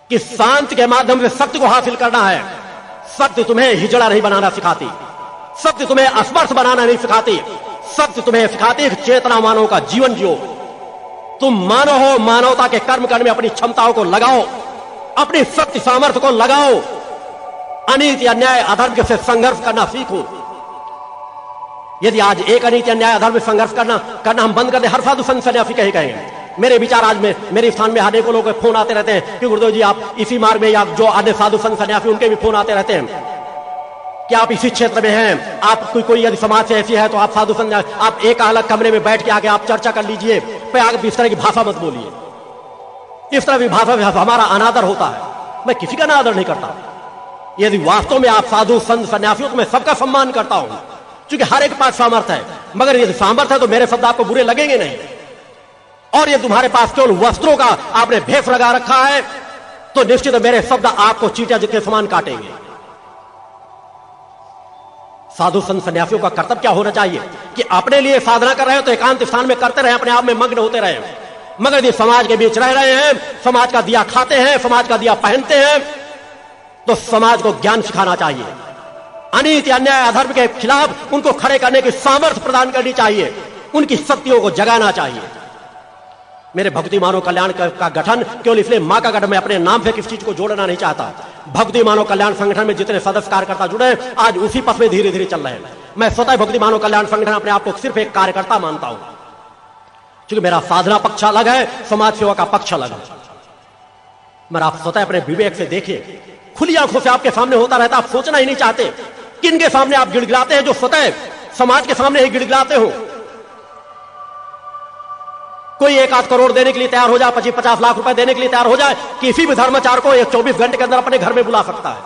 कि शांति के माध्यम से शक्ति को हासिल करना है। शक्ति तुम्हें हिजड़ा नहीं बनाना सिखाती, शक्ति तुम्हें स्पर्श बनाना नहीं सिखाती, शक्ति तुम्हें सिखाती है चेतना मानव का जीवन जियो। तुम मानव हो, मानवता के कर्म करने में अपनी क्षमताओं को लगाओ, अपनी शक्ति सामर्थ्य को लगाओ। अनीति अन्याय अधर्म से संघर्ष करना सीखो। यदि आज एक अनीति अन्याय अधर्म में संघर्ष करना हम बंद कर दें, हर साधु संत सन्यासी कहेंगे। मेरे विचार आज में मेरे स्थान में अनेकों लोगों के फोन आते रहते हैं कि गुरुदेव जी आप इसी मार्ग में, या जो अन्य साधु संत सन्यासी उनके भी फोन आते रहते हैं कि आप इसी क्षेत्र में हैं, आप कोई यदि समाज से ऐसी है तो आप साधु संत, आप एक अलग कमरे में बैठ के आके आप चर्चा कर लीजिए, पे आगे इस तरह की भाषा मत बोलिए। इस तरह की भाषा में हमारा अनादर होता है। मैं किसी का अनादर नहीं करता। यदि वास्तव में आप साधु संत सन्यासी हो तो मैं सबका सम्मान करता हूं, क्योंकि हर एक पास सामर्थ्य है। मगर यदि सामर्थ्य है तो मेरे शब्द आपको बुरे लगेंगे नहीं। और ये तुम्हारे पास केवल वस्त्रों का आपने भेष लगा रखा है तो निश्चित मेरे शब्द आपको चींटियां के समान काटेंगे। साधु संत सन्यासियों का कर्तव्य क्या होना चाहिए कि अपने लिए साधना कर रहे हो तो एकांत स्थान में करते रहे, अपने आप में मग्न होते रहे। मगर यदि समाज के बीच रह रहे हैं, समाज का दिया खाते हैं, समाज का दिया पहनते हैं, तो समाज को ज्ञान सिखाना चाहिए। अनीति अन्याय अधर्म के खिलाफ उनको खड़े करने की सामर्थ्य प्रदान करनी चाहिए, उनकी शक्तियों को जगाना चाहिए। मेरे भक्ति मानव कल्याण का गठन केवल इसलिए मां का गठन, मैं अपने नाम से किसी चीज को जोड़ना नहीं चाहता। भक्ति मानव कल्याण संगठन में जितने सदस्य कार्यकर्ता जुड़े हैं आज उसी पथ में धीरे धीरे चल रहे हैं। मैं स्वतः भक्ति मानव कल्याण संगठन अपने आप को सिर्फ एक कार्यकर्ता मानता हूं, क्योंकि मेरा साधना पक्ष अलग है, समाज सेवा का पक्ष अलग है। मगर आप स्वतः अपने विवेक से देखिए, खुली आंखों से आपके सामने होता रहता, आप सोचना ही नहीं चाहते किनके सामने आप गिड़गिड़ाते हैं, जो स्वतः समाज के सामने ही गिड़गिड़ाते हो। कोई 1-8 करोड़ देने के लिए तैयार हो जाए, 25-50 लाख रुपए देने के लिए तैयार हो जाए, किसी भी धर्माचार को 24 घंटे के अंदर अपने घर में बुला सकता है।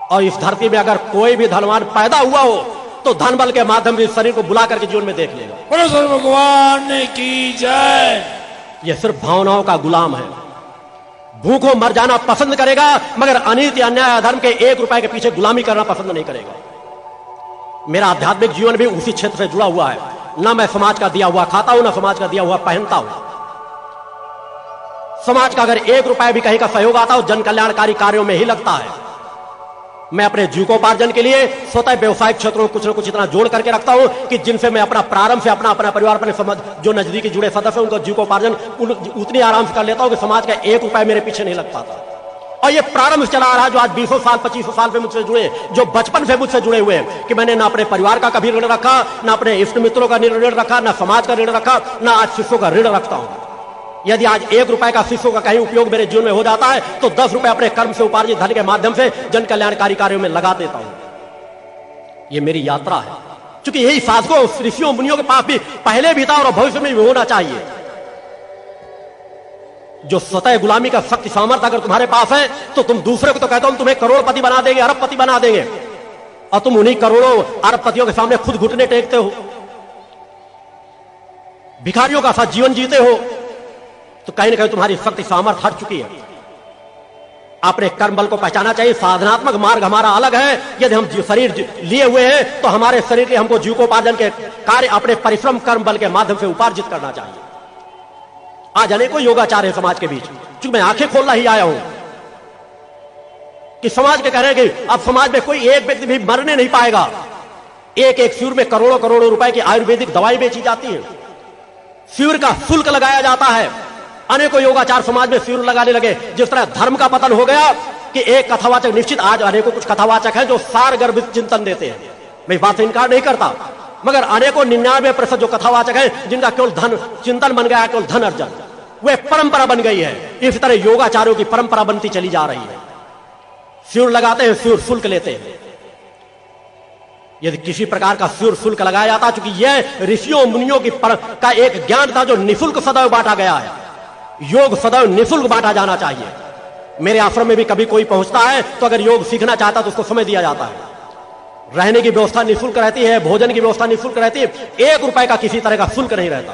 और इस धरती में अगर कोई भी धनवान पैदा हुआ हो तो धन बल के माध्यम से शरीर को बुला करके जीवन में देख लेगा। बोलो भगवान की जय। यह सिर्फ भावनाओं का गुलाम है, भूखों मर जाना पसंद करेगा, मगर अनीति अन्याय अधर्म के 1 रुपए के पीछे गुलामी करना पसंद नहीं करेगा। मेरा आध्यात्मिक जीवन भी उसी क्षेत्र से जुड़ा हुआ है। ना मैं समाज का दिया हुआ खाता हूं, ना समाज का दिया हुआ पहनता हूं। समाज का अगर 1 रुपए भी कहीं का सहयोग आता हो, जन कल्याणकारी कार्यों में ही लगता है। मैं अपने जीविकोपार्जन के लिए स्वतः व्यवसायिक क्षेत्रों में कुछ न कुछ इतना जोड़ करके रखता हूं कि जिनसे मैं अपना प्रारंभ से अपना परिवार, अपने समाज जो नजदीकी जुड़े सदस्य हैं उनका जीविकोपार्जन उतनी आराम से कर लेता हूं कि समाज का 1 रुपए मेरे पीछे नहीं लग पाता। और ये प्रारंभ चला आ रहा है, जो आज 20 साल 25 साल से मुझसे जुड़े, जो बचपन से मुझसे जुड़े हुए हैं, कि मैंने ना अपने परिवार का कभी ऋण रखा, ना अपने इष्ट मित्रों का ऋण रखा, ना समाज का ऋण रखा, ना आज शिष्यों का ऋण रखता हूं। यदि आज 1 रुपए का शिष्यों का कहीं उपयोग मेरे जीवन में हो जाता है तो 10 रुपए अपने कर्म से उपार्जित धन के माध्यम से जन कल्याणकारी कार्यों में लगा देता हूं। यह मेरी यात्रा है, क्योंकि यही साधकों ऋषियों मुनियों के पास भी पहले भी था और भविष्य में भी होना चाहिए। जो स्वतः गुलामी का शक्ति सामर्थ्य अगर तुम्हारे पास है तो तुम दूसरे को तो कहते हो तुम्हें करोड़पति बना देंगे, अरबपति बना देंगे, और तुम उन्हीं करोड़ों अरबपतियों के सामने खुद घुटने टेकते हो, भिखारियों का साथ जीवन जीते हो, तो कहीं ना कहीं तुम्हारी शक्ति सामर्थ्य हट चुकी है। अपने कर्म बल को पहचाना चाहिए। साधनात्मक मार्ग हमारा अलग है। यदि हम शरीर लिए हुए हैं तो हमारे शरीर के हमको जीविकोपार्जन के कार्य अपने परिश्रम कर्म बल के माध्यम से उपार्जित करना चाहिए। आज अनेकों योगाचार है समाज के बीच, क्योंकि मैं आंखें खोलना ही आया हूं कि समाज के कह रहे हैं कि अब समाज में कोई एक व्यक्ति भी मरने नहीं पाएगा। एक एक शिविर में करोड़ों करोड़ों रुपए की आयुर्वेदिक दवाई बेची जाती है, शिविर का शुल्क लगाया जाता है। अनेकों योगाचार समाज में शिविर लगाने लगे। जिस तरह धर्म का पतन हो गया कि एक कथावाचक, निश्चित आज अनेकों कुछ कथावाचक हैं जो सारगर्भित चिंतन देते हैं, मैं इस बात से इनकार नहीं करता, मगर अनेकों 99% जो कथावाचक हैं जिनका केवल धन चिंतन बन गया, केवल धन अर्जन, वह परंपरा बन गई है। इस तरह योगाचार्यों की परंपरा बनती चली जा रही है। शिविर लगाते हैं, शिविर शुल्क लेते हैं। यदि किसी प्रकार का शिविर शुल्क लगाया जाता, क्योंकि यह ऋषियों मुनियों का एक ज्ञान था जो निःशुल्क सदैव बांटा गया है। योग सदैव निःशुल्क बांटा जाना चाहिए। मेरे आश्रम में भी कभी कोई पहुंचता है तो अगर योग सीखना चाहता तो उसको समय दिया जाता है। रहने की व्यवस्था निःशुल्क रहती है, भोजन की व्यवस्था निःशुल्क रहती है, 1 रुपए का किसी तरह का शुल्क नहीं रहता।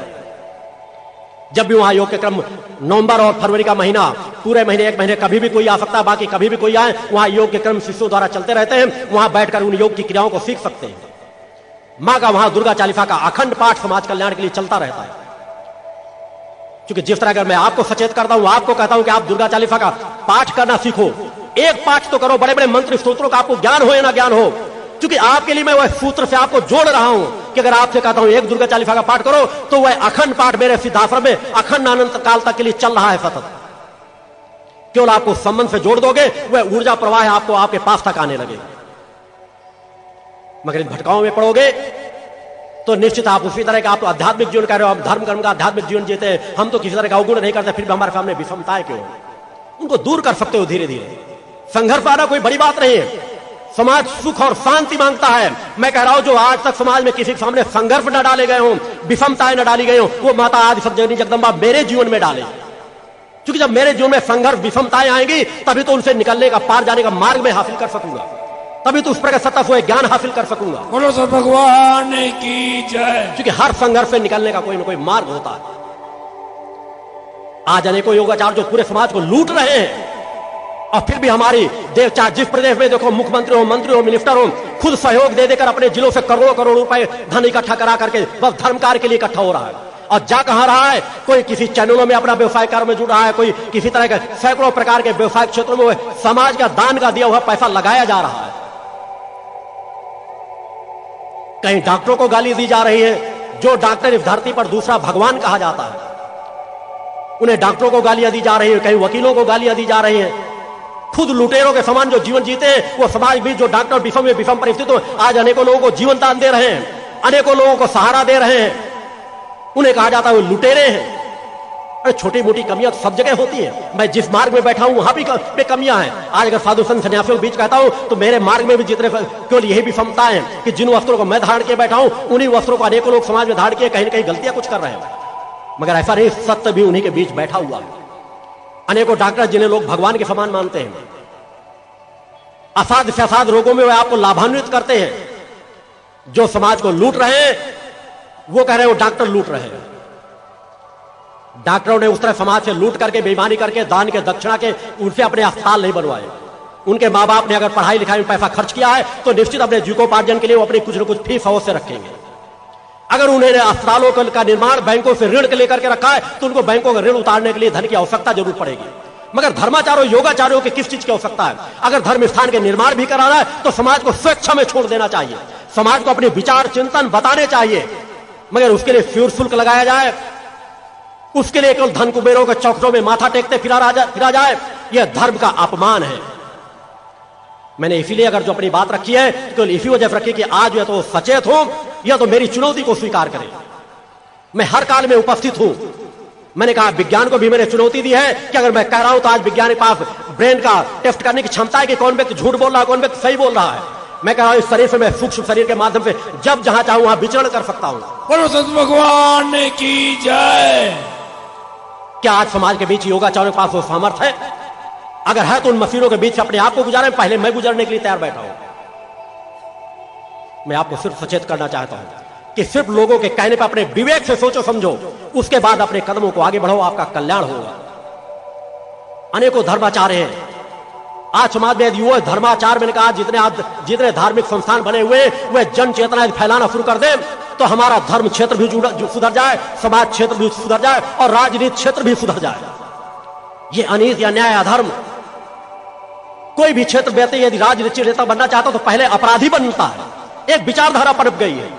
जब भी वहां योग के क्रम नवंबर और फरवरी का महीना, पूरे महीने 1 महीने कभी भी कोई आ सकता है, बाकी कभी भी कोई आए, वहां योग के क्रम शिष्यों द्वारा चलते रहते हैं। वहां बैठकर उन योग की क्रियाओं को सीख सकते हैं। मां का वहां दुर्गा चालीसा का अखंड पाठ समाज कल्याण के लिए चलता रहता है। क्योंकि जिस तरह अगर मैं आपको सचेत करता हूं, आपको कहता हूं कि आप दुर्गा चालीसा का पाठ करना सीखो, एक पाठ तो करो, बड़े बड़े मंत्र स्तोत्रों का आपको ज्ञान हो या ना ज्ञान हो, क्योंकि आपके लिए मैं वह सूत्र से आपको जोड़ रहा हूं कि अगर आपसे कहता हूं एक दुर्गा चालीसा का पाठ करो, तो वह अखंड पाठ मेरे सिद्धाश्रम में अखंड अनंत काल तक के लिए चल रहा है सतत। केवल आपको संबंध से जोड़ दोगे, वह ऊर्जा प्रवाह आपको आपके पास तक आने लगेगा। मगर इन भटकाओं में पड़ोगे तो निश्चित आप उसी तरह का आप तो आध्यात्मिक जीवन कर रहे हो, आप धर्म कर्म का आध्यात्मिक जीवन जीते हैं, हम तो किसी तरह का अवगुण नहीं करते, फिर भी हमारे सामने विषमताएं क्यों? उनको दूर कर सकते हो धीरे धीरे। संघर्ष आना कोई बड़ी बात नहीं है। समाज सुख और शांति मांगता है। मैं कह रहा हूं जो आज तक समाज में किसी के सामने संघर्ष न डाले गए हों, विषमताएं न डाली गई हों, वो माता आदि सत्यजननी जगदम्बा मेरे जीवन में डाले, क्योंकि जब मेरे जीवन में संघर्ष विषमताएं आएंगी तभी तो उनसे निकलने का, पार जाने का मार्ग में हासिल कर सकूंगा, तभी तो उस प्रकार सत्ता से ज्ञान हासिल कर सकूंगा। बोलो सब भगवान की जय। क्योंकि हर संघर्ष से निकलने का कोई ना कोई मार्ग होता है। आज अनेकों योगाचार्य जो पूरे समाज को लूट रहे हैं, और फिर भी हमारी देव, चाहे जिस प्रदेश में देखो, मुख्यमंत्री हो, मंत्री हो, मिनिस्टर हो, खुद सहयोग दे देकर अपने जिलों से करोड़ों करोड़ रुपए धन इकट्ठा करा करके बस धर्म कार्य के लिए इकट्ठा हो रहा है। और जा कहां रहा है? कोई किसी चैनलों में अपना व्यवसाय कार्य में जुड़ रहा है, कोई किसी तरह के सैकड़ों प्रकार के व्यवसायिक क्षेत्रों में समाज का दान का दिया हुआ पैसा लगाया जा रहा है। कहीं डॉक्टरों को गाली दी जा रही है, जो डॉक्टर इस धरती पर दूसरा भगवान कहा जाता है, उन्हें डॉक्टरों को गालियां दी जा रही है, कहीं वकीलों को गालियां दी जा रही है। खुद लुटेरों के समान जो जीवन जीते हैं, वो समाज भी जो डॉक्टर विषम में विषम परिस्थितियों आज अनेकों लोगों को जीवन दान दे रहे हैं, अनेकों लोगों को सहारा दे रहे हैं, उन्हें कहा जाता है वो लुटेरे हैं। अरे छोटी मोटी कमियां तो सब जगह होती है। मैं जिस मार्ग में बैठा हूं वहां भी कमियां हैं। आज अगर साधु संत सन्यासियों के बीच कहता हूं तो मेरे मार्ग में भी जितने केवल यही विषमताएं हैं कि जिन वस्त्रों को मैं धारण किए बैठा हूं, उन्हीं वस्त्रों को अनेकों लोग समाज में धारण किए कहीं न कहीं गलतियां कुछ कर रहे हैं। मगर ऐसा नहीं, सत्य भी उन्हीं के बीच बैठा हुआ है। अनेकों डॉक्टर जिन्हें लोग भगवान के समान मानते हैं, असाध्य से असाध्य रोगों में वे आपको लाभान्वित करते हैं। जो समाज को लूट रहे हैं वो कह रहे हैं वो डॉक्टर लूट रहे हैं। डॉक्टरों ने उस तरह समाज से लूट करके, बेईमानी करके, दान के, दक्षिणा के उनसे अपने अस्पताल नहीं बनवाए। उनके माँ बाप ने अगर पढ़ाई लिखाई में पैसा खर्च किया है तो निश्चित अपने जीविकोपार्जन के लिए वो अपनी कुछ न कुछ फीस अवश्य रखेंगे। अगर उन्होंने अस्पतालों का निर्माण बैंकों से ऋण के लेकर के रखा है तो उनको बैंकों का ऋण उतारने के लिए धन की आवश्यकता जरूर पड़ेगी। मगर धर्माचार्यों, योगाचार्यों की किस चीज की आवश्यकता है? अगर धर्म स्थान के निर्माण भी कराना है तो समाज को स्वेच्छा में छोड़ देना चाहिए, समाज को अपने विचार चिंतन बताने चाहिए। मगर उसके लिए फ्यूर शुल्क लगाया जाए, उसके लिए केवल धन कुबेरों के चौखटों में माथा टेकते फिरा जाए, यह धर्म का अपमान है। मैंने इसीलिए अगर जो अपनी बात रखी है केवल इसी वजह से रखी कि आज या तो सचेत हो या तो मेरी चुनौती को स्वीकार करें। मैं हर काल में उपस्थित हूं। मैंने कहा विज्ञान को भी मैंने चुनौती दी है कि अगर मैं कह रहा हूं तो आज विज्ञान के पास ब्रेन का टेस्ट करने की क्षमता है कि कौन व्यक्ति झूठ बोल रहा है, कौन व्यक्ति सही बोल रहा है। मैं कह रहा हूं इस शरीर से मैं सूक्ष्म शरीर के माध्यम से जब जहां चाहूं वहां विचरण कर सकता हूं। बोलो सत भगवान की जय। क्या आज समाज के बीच योगाचार्यों के पास वो सामर्थ्य है? अगर है तो उन मशीनों के बीच से अपने आप को गुजारें, पहले मैं गुजरने के लिए तैयार बैठा हूं। मैं आपको सिर्फ सचेत करना चाहता हूं कि सिर्फ लोगों के कहने पर अपने विवेक से सोचो समझो, उसके बाद अपने कदमों को आगे बढ़ो, आपका कल्याण होगा। अनेकों धर्माचार्य हैं आज समाज में। युवा धर्माचार, मैंने कहा जितने धार्मिक संस्थान बने हुए वे जन चेतना फैलाना शुरू कर दें तो हमारा धर्म क्षेत्र भी सुधर जाए, समाज क्षेत्र भी सुधर जाए और राजनीति क्षेत्र भी सुधर जाए। ये अनीति, अन्याय, अधर्म कोई भी क्षेत्र व्यक्ति यदि राजनीति नेता बनना चाहता तो पहले अपराधी बनता है। एक विचारधारा पनप गई है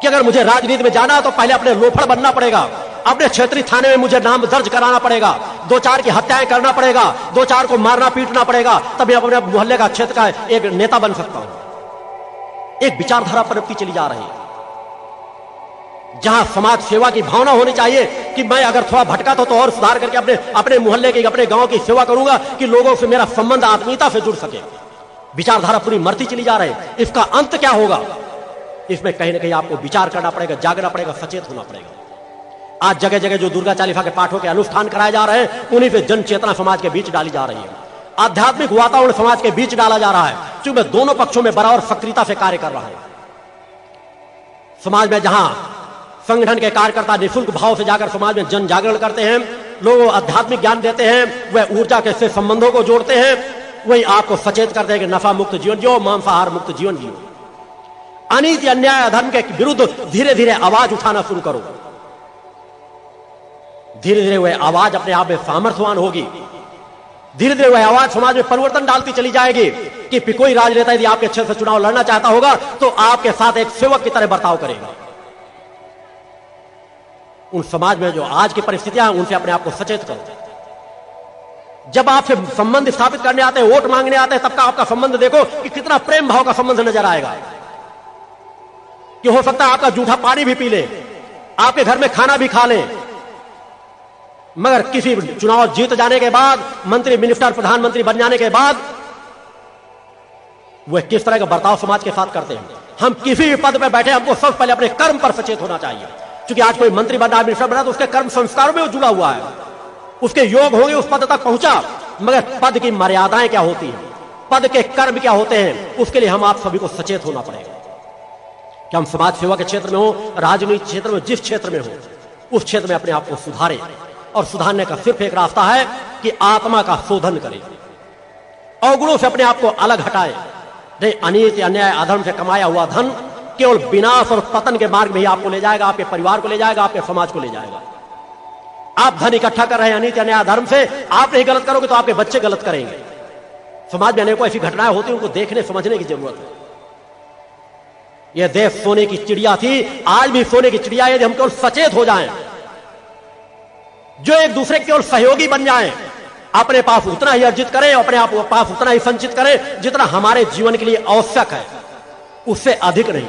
कि अगर मुझे राजनीति में जाना है तो पहले अपने लोफड़ बनना पड़ेगा, अपने क्षेत्रीय थाने में मुझे नाम दर्ज कराना पड़ेगा, 2-4 की हत्याएं करना पड़ेगा, 2-4 को मारना पीटना पड़ेगा, तभी अपने मोहल्ले का क्षेत्र का एक नेता बन सकता हूं। एक विचारधारा पनपती चली जा रही है जहां समाज सेवा की भावना होनी चाहिए कि मैं अगर थोड़ा भटका तो और सुधार करके अपने मोहल्ले की, अपने गांव की सेवा करूंगा कि लोगों से मेरा संबंध आत्मीयता से जुड़ सके। विचारधारा पूरी मरती चली जा रही है। इसका अंत क्या होगा? इसमें कहीं ना कहीं आपको विचार करना पड़ेगा, जागना पड़ेगा, सचेत होना पड़ेगा। आज जगह जगह जो दुर्गा चालीसा के पाठों के अनुष्ठान कराए जा रहे हैं उन्हीं से जन चेतना समाज के बीच डाली जा रही है, आध्यात्मिक वातावरण समाज के बीच डाला जा रहा है, क्योंकि दोनों पक्षों में बराबर सक्रियता से कार्य कर रहा है। समाज में जहां संगठन के कार्यकर्ता निःशुल्क भाव से जाकर समाज में जन जागरण करते हैं, लोगों को आध्यात्मिक ज्ञान देते हैं, वह ऊर्जा के से संबंधों को जोड़ते हैं, वही आपको सचेत करते हैं कि नफा मुक्त जीवन जियो, मांसाहार मुक्त जीवन जियो। अनीति, अन्याय, अधर्म के विरुद्ध धीरे धीरे आवाज उठाना शुरू करो। धीरे धीरे वह आवाज अपने आप में सामर्थ्यवान होगी। धीरे धीरे वह आवाज समाज में परिवर्तन डालती चली जाएगी कि कोई राजनेता यदि आपके क्षेत्र से चुनाव लड़ना चाहता होगा तो आपके साथ एक सेवक की तरह बर्ताव करेगा। उन समाज में जो आज की परिस्थितियां हैं उनसे अपने आप को सचेत करो। जब आपसे संबंध स्थापित करने आते हैं, वोट मांगने आते हैं, तब का आपका संबंध देखो कि कितना प्रेम भाव का संबंध नजर आएगा। कि हो सकता है आपका जूठा पानी भी पी ले, आपके घर में खाना भी खा ले, मगर किसी चुनाव जीत जाने के बाद, मंत्री मिनिस्टर प्रधानमंत्री बन जाने के बाद वह किस तरह का बर्ताव समाज के साथ करते हैं। हम किसी भी पद पर बैठे, हमको सबसे पहले अपने कर्म पर सचेत होना चाहिए। क्योंकि आज कोई मंत्री बना, मिनिस्टर बना तो उसके कर्म संस्कारों में जुड़ा हुआ है, उसके योग होंगे उस पद तक पहुंचा, मगर पद की मर्यादाएं क्या होती हैं, पद के कर्म क्या होते हैं, उसके लिए हम आप सभी को सचेत होना पड़ेगा। कि हम समाज सेवा के क्षेत्र में हो, राजनीतिक क्षेत्र में, जिस क्षेत्र में हो, उस क्षेत्र में अपने आप को सुधारें। और सुधारने का सिर्फ एक रास्ता है कि आत्मा का शोधन करें, अवगुणों से अपने आप को अलग हटाएं। नहीं, अनीति, अन्याय, अधर्म से कमाया हुआ धन केवल विनाश और पतन के मार्ग में ही आपको ले जाएगा, आपके परिवार को ले जाएगा, आपके समाज को ले जाएगा। आप धन इकट्ठा कर रहे हैं अनीति, अन्याय, अधर्म से, आप नहीं गलत करोगे तो आपके बच्चे गलत करेंगे। समाज में अनेकों ऐसी घटनाएं होती हैं, उनको देखने समझने की जरूरत है। यह देश सोने की चिड़िया थी, आज भी सोने की चिड़िया है। यदि हम केवल सचेत हो जाएं, जो एक दूसरे के केवल सहयोगी बन जाएं, अपने पास उतना ही अर्जित करें, अपने आप पास उतना ही संचित करें जितना हमारे जीवन के लिए आवश्यक है, उससे अधिक नहीं।